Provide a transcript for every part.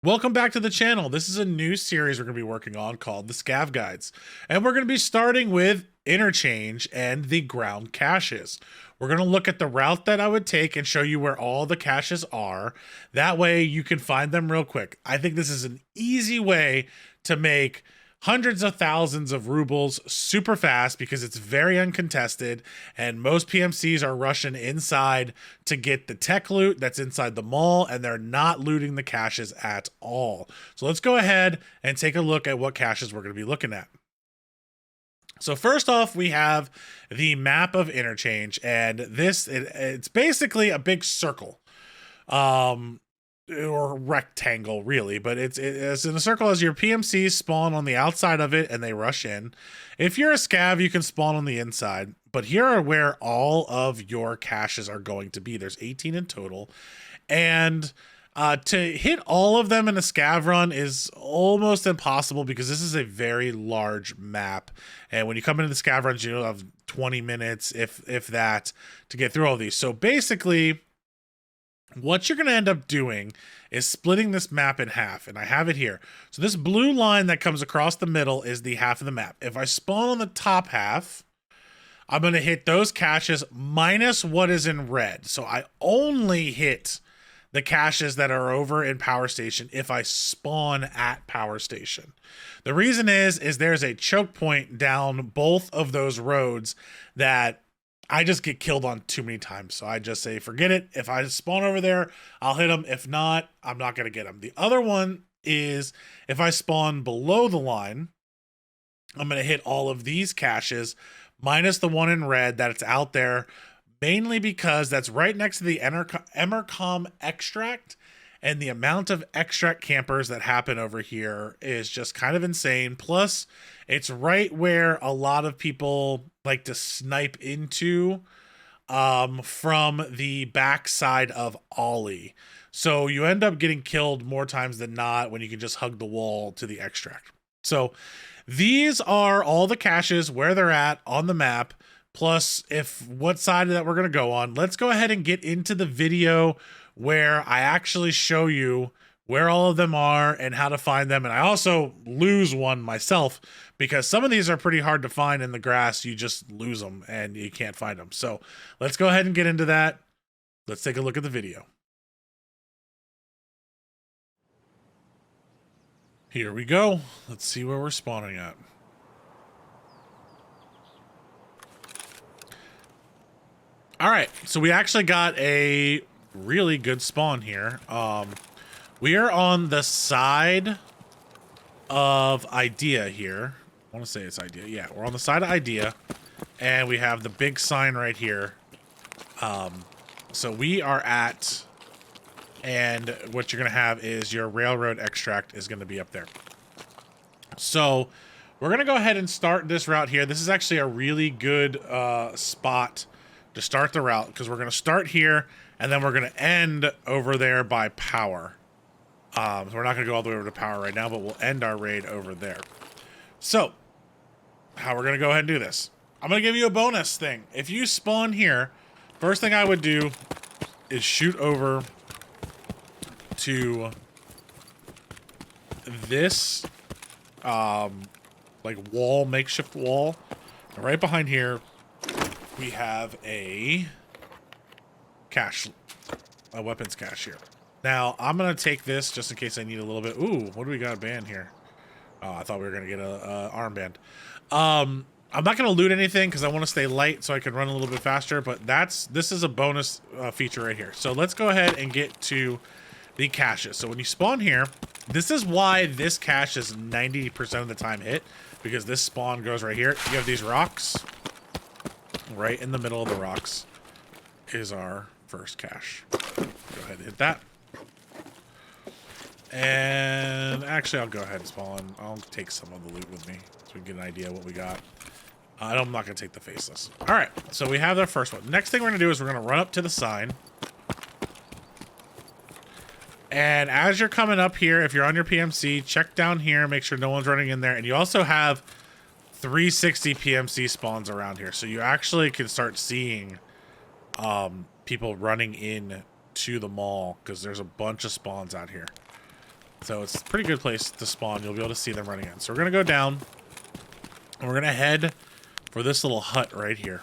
Welcome back to the channel. This is a new series we're going to be working on called the Scav Guides. And we're going to be starting with Interchange and the ground caches. We're going to look at the route that I would take and show you where all the caches are. That way you can find them real quick. I think this is an easy way to make hundreds of thousands of rubles super fast because it's very uncontested and most PMCs are rushing inside to get the tech loot that's inside the mall and they're not looting the caches at all. So let's go ahead and take a look at what caches we're going to be looking at. So first off, we have the map of Interchange, and it's basically a big circle. Or rectangle really, but it's in a circle as your PMCs spawn on the outside of it and they rush in. If you're a scav, you can spawn on the inside, but here are where all of your caches are going to be. There's 18 in total, and to hit all of them in a scav run is almost impossible because this is a very large map, and when you come into the scav runs, you'll have 20 minutes if that to get through all these. So basically what you're going to end up doing is splitting this map in half, and I have it here. So this blue line that comes across the middle is the half of the map. If I spawn on the top half, I'm going to hit those caches minus what is in red. So I only hit the caches that are over in Power Station if I spawn at Power Station. The reason is there's a choke point down both of those roads that I just get killed on too many times. So I just say, forget it. If I spawn over there, I'll hit them. If not, I'm not going to get them. The other one is if I spawn below the line, I'm going to hit all of these caches minus the one in red that's out there, mainly because that's right next to the Emercom extract. And the amount of extract campers that happen over here is just kind of insane. Plus, it's right where a lot of people like to snipe into from the backside of Ollie. So you end up getting killed more times than not when you can just hug the wall to the extract. So these are all the caches where they're at on the map. Plus, what side that we're going to go on. Let's go ahead and get into the video where I actually show you where all of them are and how to find them. And I also lose one myself because some of these are pretty hard to find in the grass. You just lose them and you can't find them. So let's go ahead and get into that. Let's take a look at the video. Here we go. Let's see where we're spawning at. All right, so we actually got a really good spawn here. We are on the side of Idea here. I want to say it's Idea. Yeah, we're on the side of Idea, and we have the big sign right here. So we are at, and what you're going to have is your railroad extract is going to be up there. So we're going to go ahead and start this route here. This is actually a really good spot to start the route because we're going to start here and then we're going to end over there by Power. So we're not going to go all the way over to Power right now, but we'll end our raid over there. So how we're going to go ahead and do this. I'm going to give you a bonus thing. If you spawn here, first thing I would do is shoot over to this like wall, makeshift wall. And right behind here, we have a cache, a weapons cache here. Now, I'm going to take this just in case I need a little bit. Ooh, what do we got banned here? Oh, I thought we were going to get a armband. I'm not going to loot anything because I want to stay light so I can run a little bit faster, but this is a bonus feature right here. So let's go ahead and get to the caches. So when you spawn here, this is why this cache is 90% of the time hit, because this spawn goes right here. You have these rocks. Right in the middle of the rocks is our first cache. Go ahead and hit that. And actually, I'll go ahead and spawn. I'll take some of the loot with me so we can get an idea of what we got. I'm not going to take the faceless. All right, so we have the first one. Next thing we're going to do is we're going to run up to the sign. And as you're coming up here, if you're on your PMC, check down here, make sure no one's running in there. And you also have 360 PMC spawns around here, so you actually can start seeing people running in to the mall because there's a bunch of spawns out here. So it's a pretty good place to spawn. You'll be able to see them running in. So we're going to go down. And we're going to head for this little hut right here.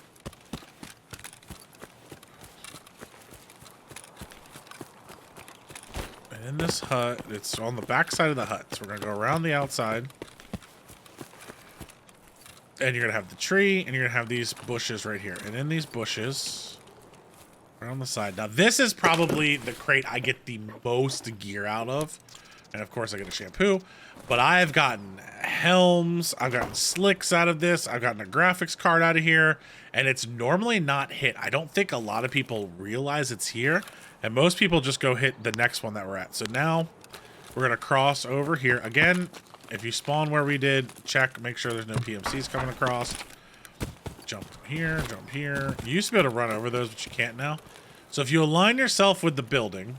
And in this hut, it's on the back side of the hut. So we're going to go around the outside. And you're going to have the tree, and you're going to have these bushes right here. And in these bushes, around the side. Now, this is probably the crate I get the most gear out of. And, of course, I get a shampoo. But I've gotten helms. I've gotten slicks out of this. I've gotten a graphics card out of here. And it's normally not hit. I don't think a lot of people realize it's here. And most people just go hit the next one that we're at. So now we're going to cross over here. Again, if you spawn where we did, check. Make sure there's no PMCs coming across. Jump here, jump here. You used to be able to run over those, but you can't now. So if you align yourself with the building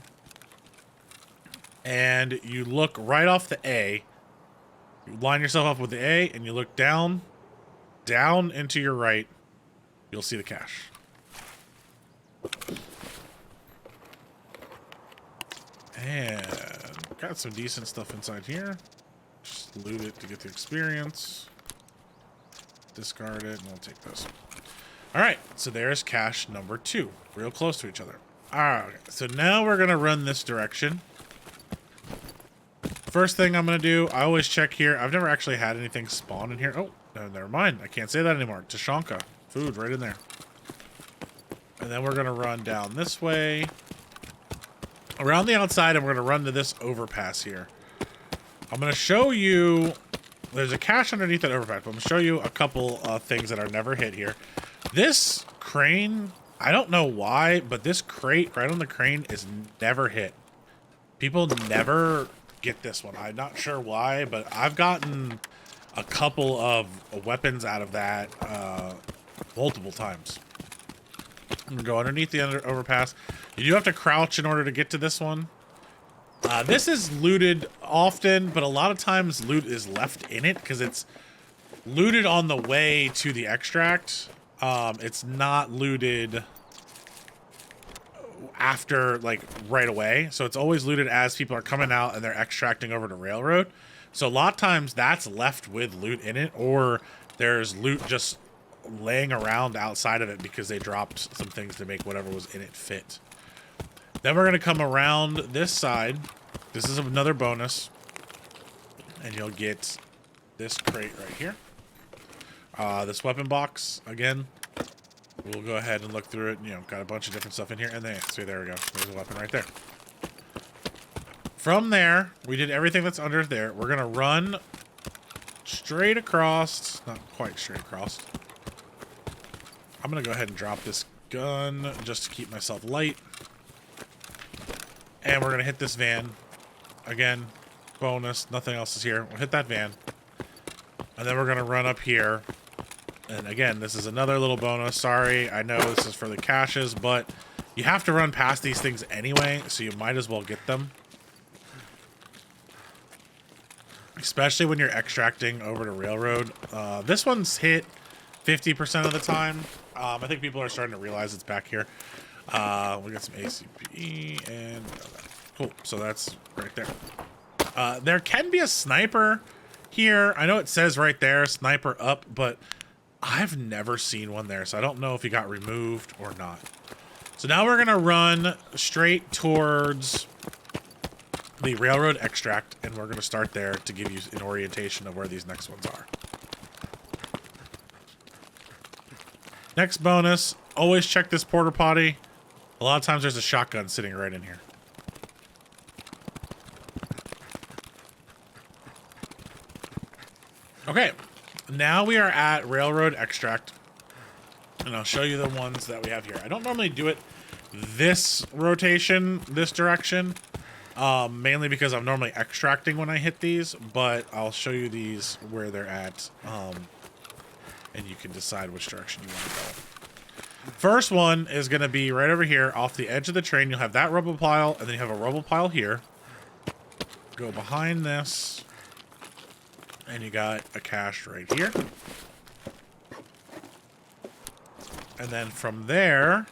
and you look right off the A, you line yourself up with the A and you look down into your right, you'll see the cache. And got some decent stuff inside here. Just loot it to get the experience. Discard it, and we'll take this. All right, so there's cache number 2, real close to each other. All right, so now we're gonna run this direction. First thing I'm gonna do, I always check here. I've never actually had anything spawn in here. Oh, no, never mind. I can't say that anymore. Tashanka, food right in there. And then we're gonna run down this way, around the outside, and we're gonna run to this overpass here. I'm gonna show you. There's a cache underneath that overpass, but I'm gonna show you a couple things that are never hit here. This crane, I don't know why, but this crate right on the crane is never hit. People never get this one. I'm not sure why, but I've gotten a couple of weapons out of that multiple times. I'm gonna go underneath the overpass. You do have to crouch in order to get to this one. This is looted often, but a lot of times loot is left in it because it's looted on the way to the extract. It's not looted after, like, right away. So it's always looted as people are coming out and they're extracting over to railroad. So a lot of times that's left with loot in it, or there's loot just laying around outside of it because they dropped some things to make whatever was in it fit. Then we're going to come around this side. This is another bonus. And you'll get this crate right here. This weapon box, again. We'll go ahead and look through it. You know, got a bunch of different stuff in here. And then, see, there we go. There's a weapon right there. From there, we did everything that's under there. We're going to run straight across. Not quite straight across. I'm going to go ahead and drop this gun just to keep myself light. And we're going to hit this van. Again, bonus. Nothing else is here. We'll hit that van. And then we're going to run up here. And again, this is another little bonus. Sorry, I know this is for the caches, but you have to run past these things anyway, so you might as well get them. Especially when you're extracting over to railroad. This one's hit 50% of the time. I think people are starting to realize it's back here. We got some ACP and cool. So that's right there. There can be a sniper here. I know it says right there, sniper up, but I've never seen one there, so I don't know if he got removed or not. So now we're gonna run straight towards the railroad extract, and we're gonna start there to give you an orientation of where these next ones are. Next bonus, always check this porta potty. A lot of times there's a shotgun sitting right in here. Okay, now we are at railroad extract, and I'll show you the ones that we have here. I don't normally do it this rotation, this direction, mainly because I'm normally extracting when I hit these, but I'll show you these where they're at, and you can decide which direction you want to go. First one is going to be right over here off the edge of the train. You'll have that rubble pile, and then you have a rubble pile here. Go behind this, and you got a cache right here. And then from there,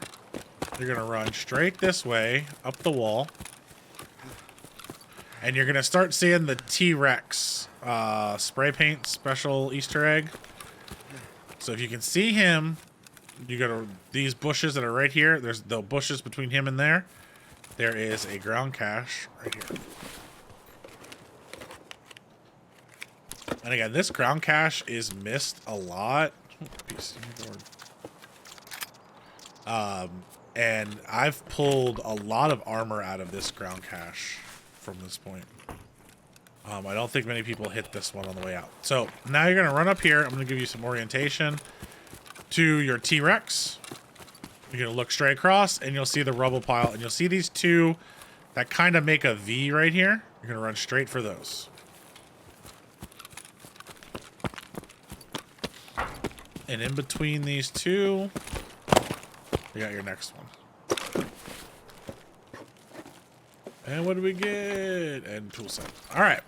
you're going to run straight this way, up the wall. And you're going to start seeing the T-Rex spray paint special Easter egg. So if you can see him, you go to these bushes that are right here. There's the bushes between him and there. There is a ground cache right here. And again, this ground cache is missed a lot. And I've pulled a lot of armor out of this ground cache from this point. I don't think many people hit this one on the way out. So now you're going to run up here. I'm going to give you some orientation to your T-Rex. You're going to look straight across and you'll see the rubble pile. And you'll see these two that kind of make a V right here. You're going to run straight for those. And in between these two, you got your next one. And what do we get? And tool set. All right.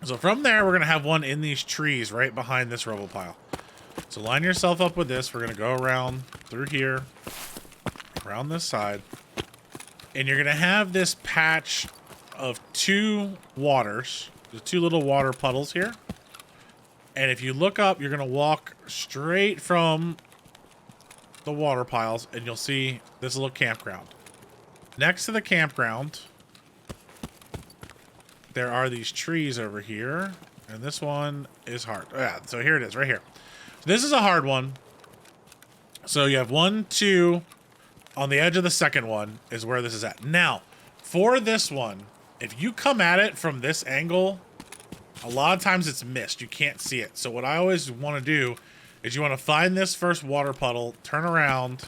So from there, we're going to have one in these trees right behind this rubble pile. So line yourself up with this. We're going to go around through here, around this side. And you're going to have this patch of two waters. There's two little water puddles here. And if you look up, you're going to walk straight from the water piles and you'll see this little campground. Next to the campground, there are these trees over here. And this one is hard. Oh, yeah, so here it is right here. This is a hard one. So you have 1, 2 on the edge of the second one is where this is at. Now, for this one, if you come at it from this angle, a lot of times it's missed. You can't see it. So what I always want to do is you want to find this first water puddle, turn around,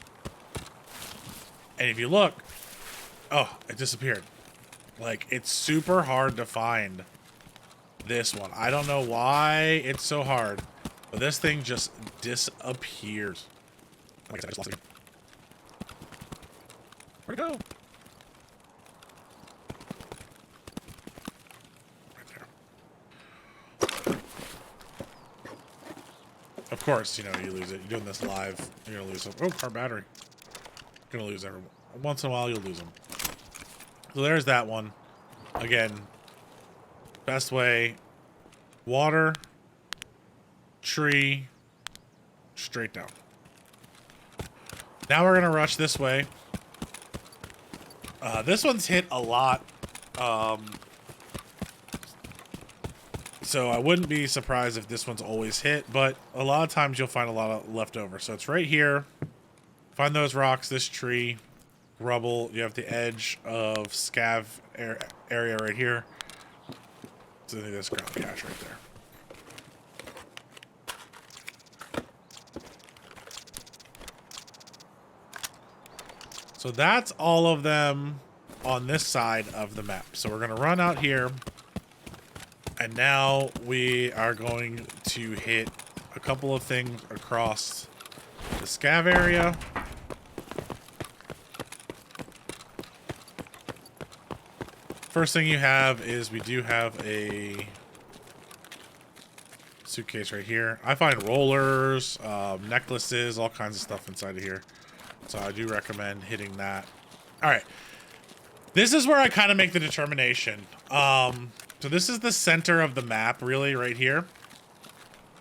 and if you look, oh, it disappeared. Like, it's super hard to find this one. I don't know why it's so hard, but this thing just disappears. Like I said, I just lost it again. Where'd it go? Of course, you know, you lose it. You're doing this live. You're going to lose them. Oh, car battery. You're going to lose every once in a while, you'll lose them. So there's that one. Again, best way. Water. Tree. Straight down. Now we're going to rush this way. This one's hit a lot. So I wouldn't be surprised if this one's always hit, but a lot of times you'll find a lot of leftover. So it's right here. Find those rocks, this tree, rubble. You have the edge of scav area right here. So I think that's ground cache right there. So that's all of them on this side of the map. So we're going to run out here. And now we are going to hit a couple of things across the scav area. First thing you have is we do have a suitcase right here. I find rollers, necklaces, all kinds of stuff inside of here. So I do recommend hitting that. All right. This is where I kind of make the determination. So this is the center of the map, really, right here.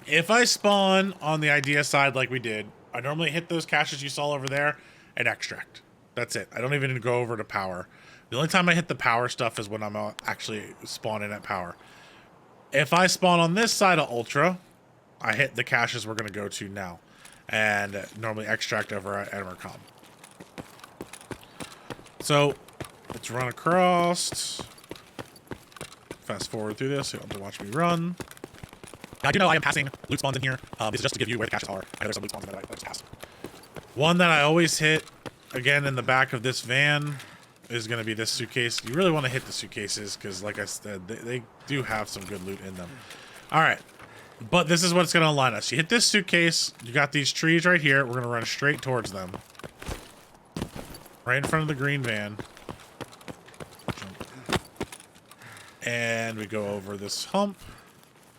If I spawn on the idea side like we did, I normally hit those caches you saw over there and extract. That's it. I don't even go over to power. The only time I hit the power stuff is when I'm actually spawning at power. If I spawn on this side of Ultra, I hit the caches we're going to go to now. And normally extract over at Emercom. So, let's run across. Fast forward through this, so you don't have to watch me run. I do know I am passing loot spawns in here. This is just to give you where the caches are. I know there's some loot spawns in there that I just passed. One that I always hit, again, in the back of this van is going to be this suitcase. You really want to hit the suitcases because, like I said, they do have some good loot in them. All right. But this is what's going to align us. You hit this suitcase. You got these trees right here. We're going to run straight towards them. Right in front of the green van. And we go over this hump.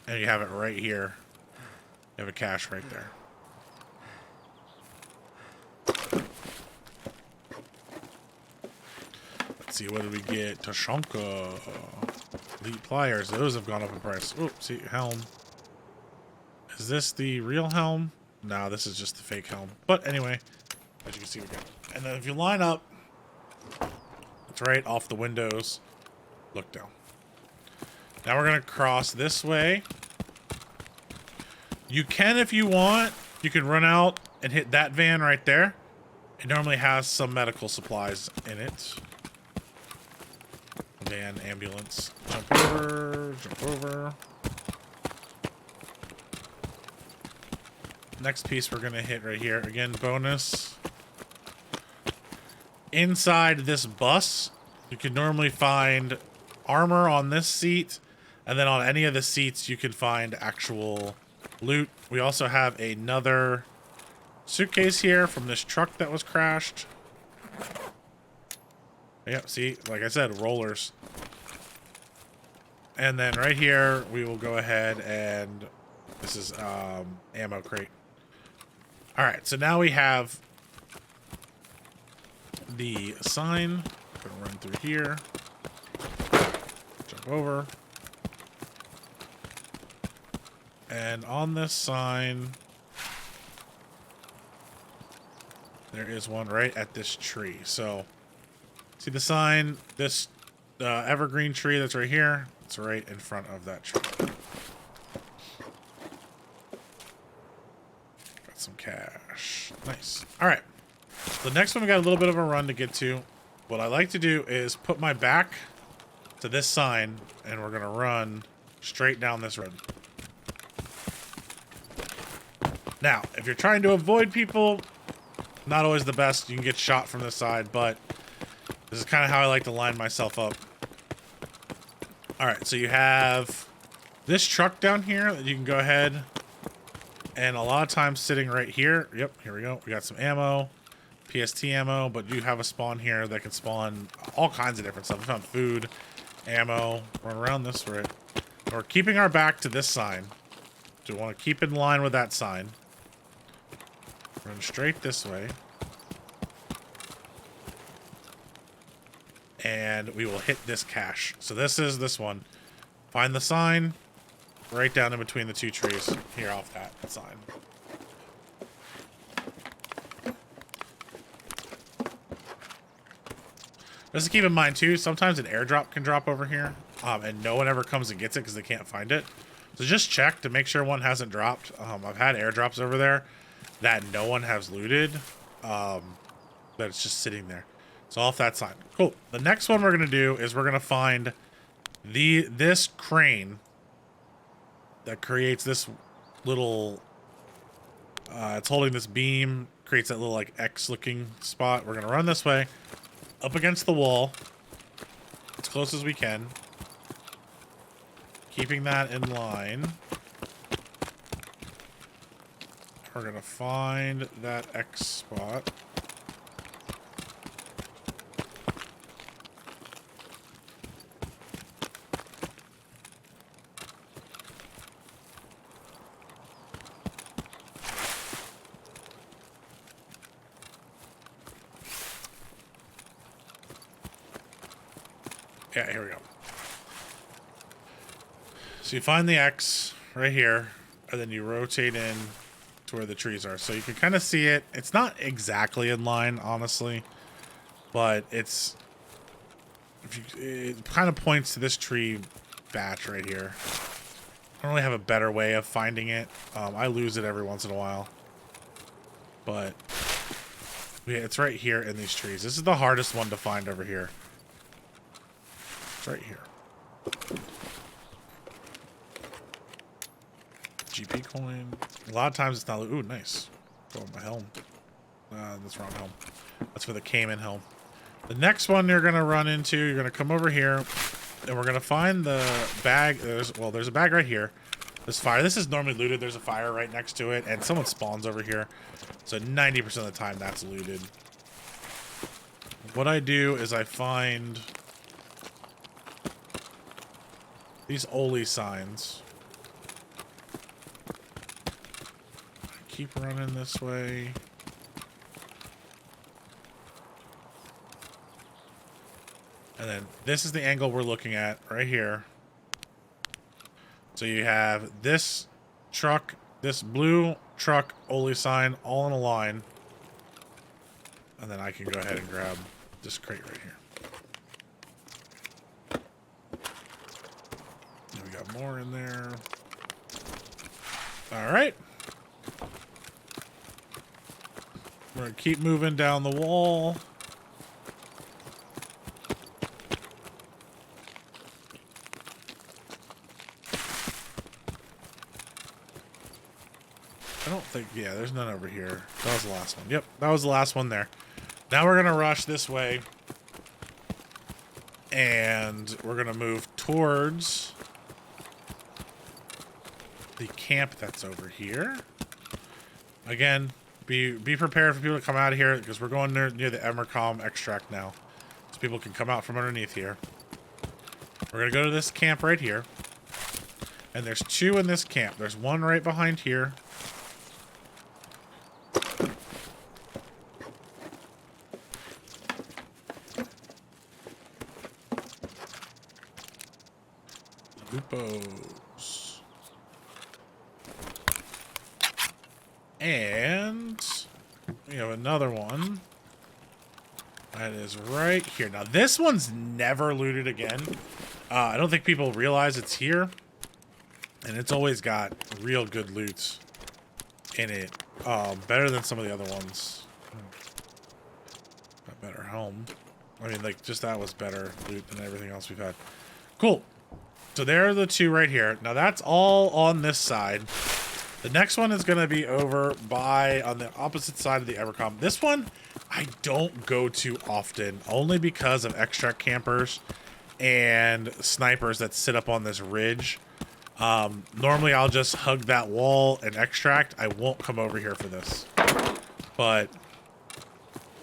And you have it right here. You have a cache right there. Let's see, what did we get? Tashanka. Elite pliers. Those have gone up in price. Oh, see, helm. Is this the real helm? No, this is just the fake helm. But anyway, as you can see, we got. And then if you line up, it's right off the windows. Look down. Now we're gonna cross this way. You can, if you want, you can run out and hit that van right there. It normally has some medical supplies in it. Van, ambulance. Jump over, jump over. Next piece we're gonna hit right here. Again, bonus. Inside this bus, you can normally find armor on this seat, and then on any of the seats you can find actual loot. We also have another suitcase here from this truck that was crashed. Yep, see, like I said, rollers. And then right here, we will go ahead and this is ammo crate. All right, so now we have the sign. Gonna run through here. Jump over. And on this sign, there is one right at this tree. So, see the sign? This evergreen tree that's right here. It's right in front of that tree. Got some cash. Nice. All right. The next one we got a little bit of a run to get to. What I like to do is put my back to this sign, and we're gonna run straight down this road. Now, if you're trying to avoid people, not always the best. You can get shot from the side, but this is kind of how I like to line myself up. All right, so you have this truck down here that you can go ahead, and a lot of times sitting right here. Yep, here we go. We got some ammo, PST ammo, but you have a spawn here that can spawn all kinds of different stuff. We found food, ammo. Run around this way. We're keeping our back to this sign. So we want to keep in line with that sign. Run straight this way. And we will hit this cache. So this is this one. Find the sign right down in between the two trees here off that sign. Just to keep in mind too, sometimes an airdrop can drop over here, and no one ever comes and gets it because they can't find it. So just check to make sure one hasn't dropped. I've had airdrops over there that no one has looted, that it's just sitting there. So off that sign. Cool. The next one we're gonna do is we're gonna find this crane that creates this little. It's holding this beam, creates that little like X-looking spot. We're gonna run this way, up against the wall, as close as we can, keeping that in line. We're gonna find that X spot. Yeah, here we go. So you find the X right here, and then you rotate in to where the trees are. So you can kind of see it. It's not exactly in line, honestly, but it kind of points to this tree batch right here. I don't really have a better way of finding it. I lose it every once in a while, but yeah, it's right here in these trees. This is the hardest one to find over here. Right here. GP coin. A lot of times it's not. Ooh, nice. Oh, my helm. That's the wrong helm. That's for the Cayman helm. The next one you're gonna run into, you're gonna come over here, and we're gonna find the bag. There's a bag right here. There's fire. This is normally looted. There's a fire right next to it, and someone spawns over here. So 90% of the time that's looted. What I do is I find these Oli signs. Keep running this way. And then this is the angle we're looking at right here. So you have this truck, this blue truck, Oli sign, all in a line. And then I can go ahead and grab this crate right here. And we got more in there. All right. We're gonna keep moving down the wall. I don't think, yeah, there's none over here. That was the last one. Yep, that was the last one there. Now we're gonna rush this way. And we're gonna move towards the camp that's over here. Again, be prepared for people to come out of here because we're going near the Emercom extract now. So people can come out from underneath here. We're gonna go to this camp right here. And there's 2 in this camp. There's one right behind here. Loopos. And we have another one that is right here. Now this one's never looted again. I don't think people realize it's here, and it's always got real good loot in it. Better than some of the other ones. A better helm. I mean, like, just that was better loot than everything else we've had. Cool. So there are the 2 right here. Now that's all on this side. The next one is going to be over on the opposite side of the Evercom. This one I don't go to often, only because of extract campers and snipers that sit up on this ridge. Normally I'll just hug that wall and extract. I won't come over here for this. But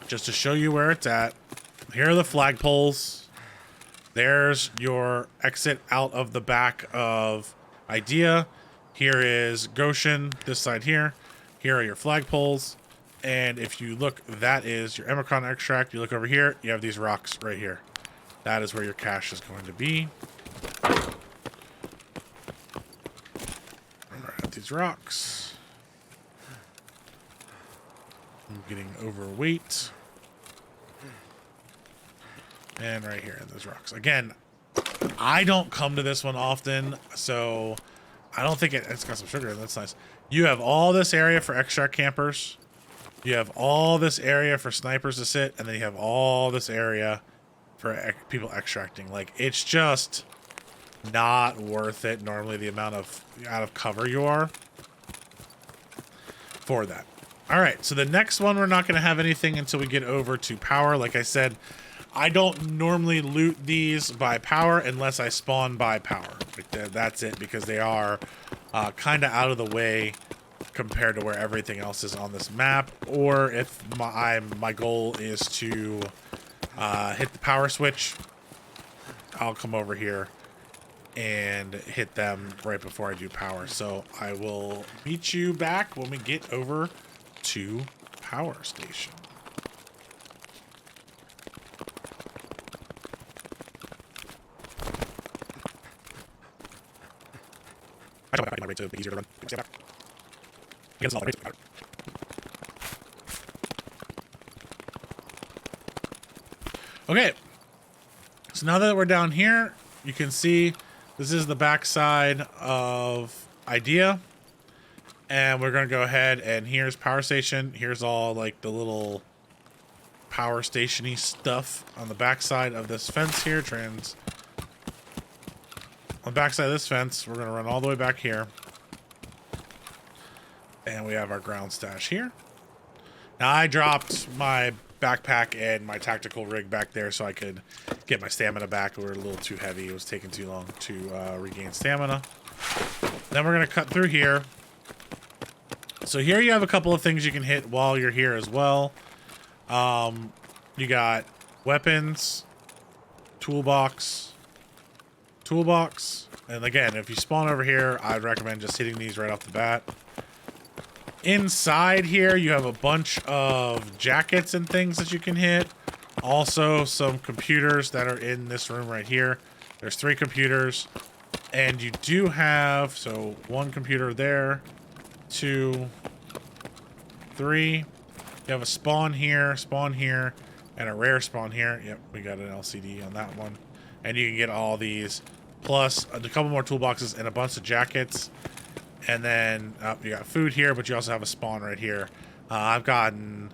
just to show you where it's at, here are the flagpoles. There's your exit out of the back of Idea. Here is Goshen, this side here. Here are your flagpoles. And if you look, that is your Emercon extract. You look over here, you have these rocks right here. That is where your cache is going to be. I'm gonna have these rocks. I'm getting overweight. And right here in those rocks. Again, I don't come to this one often, so I don't think it's got some sugar in it. That's nice. You have all this area for extract campers. You have all this area for snipers to sit, and then you have all this area for people extracting. Like, it's just not worth it normally, the amount of out of cover you are for that. All right, so the next one, we're not going to have anything until we get over to power. Like I said, I don't normally loot these by power unless I spawn by power. Like that's it, because they are kind of out of the way compared to where everything else is on this map. Or if my goal is to hit the power switch, I'll come over here and hit them right before I do power. So I will meet you back when we get over to power station. My rate to be easier to run. Okay, so now that we're down here, you can see this is the back side of Idea, and we're gonna go ahead and here's power station. Here's all like the little power station-y stuff on the back side of this fence here. On the backside of this fence, we're going to run all the way back here. And we have our ground stash here. Now, I dropped my backpack and my tactical rig back there so I could get my stamina back. We were a little too heavy. It was taking too long to regain stamina. Then we're going to cut through here. So here you have a couple of things you can hit while you're here as well. You got weapons, toolbox, and again, if you spawn over here, I'd recommend just hitting these right off the bat. Inside here, you have a bunch of jackets and things that you can hit. Also, some computers that are in this room right here. There's 3 computers. And you do have, so 1 computer there, 2, 3. You have a spawn here, and a rare spawn here. Yep, we got an LCD on that one. And you can get all these, plus a couple more toolboxes and a bunch of jackets. And then you got food here, but you also have a spawn right here. I've gotten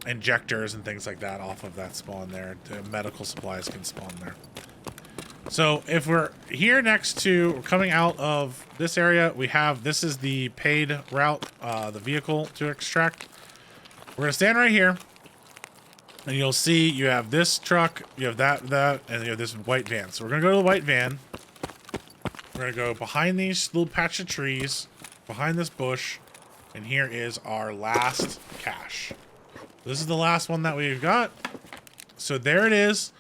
injectors and things like that off of that spawn there. The medical supplies can spawn there. So if we're here next to, coming out of this area, we have, this is the paid route, the vehicle to extract. We're going to stand right here. And you'll see you have this truck, you have that, and you have this white van. So we're going to go to the white van. We're going to go behind these little patch of trees, behind this bush, and here is our last cache. This is the last one that we've got. So there it is.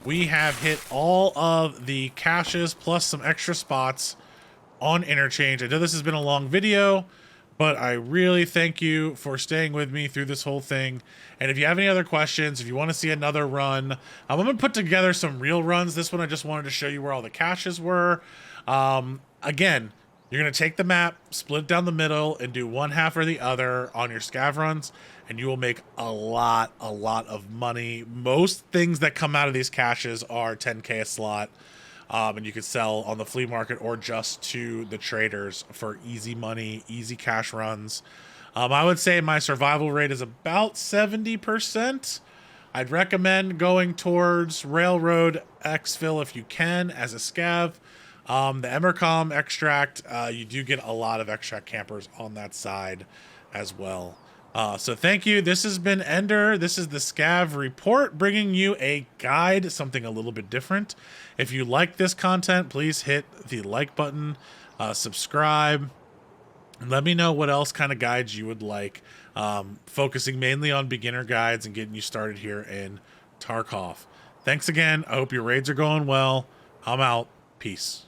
We have hit all of the caches plus some extra spots on Interchange. I know this has been a long video, but I really thank you for staying with me through this whole thing. And if you have any other questions, if you want to see another run, I'm going to put together some real runs. This one I just wanted to show you where all the caches were. Again, you're going to take the map, split it down the middle, and do one half or the other on your scav runs, and you will make a lot of money. Most things that come out of these caches are 10K a slot, and you can sell on the flea market or just to the traders for easy money, easy cash runs. I would say my survival rate is about 70%. I'd recommend going towards Railroad Exfil if you can as a scav. The Emercom extract, you do get a lot of extract campers on that side as well. So thank you. This has been Ender. This is the Scav Report, bringing you a guide, something a little bit different. If you like this content, please hit the like button, subscribe, and let me know what else kind of guides you would like, focusing mainly on beginner guides and getting you started here in Tarkov. Thanks again. I hope your raids are going well. I'm out. Peace.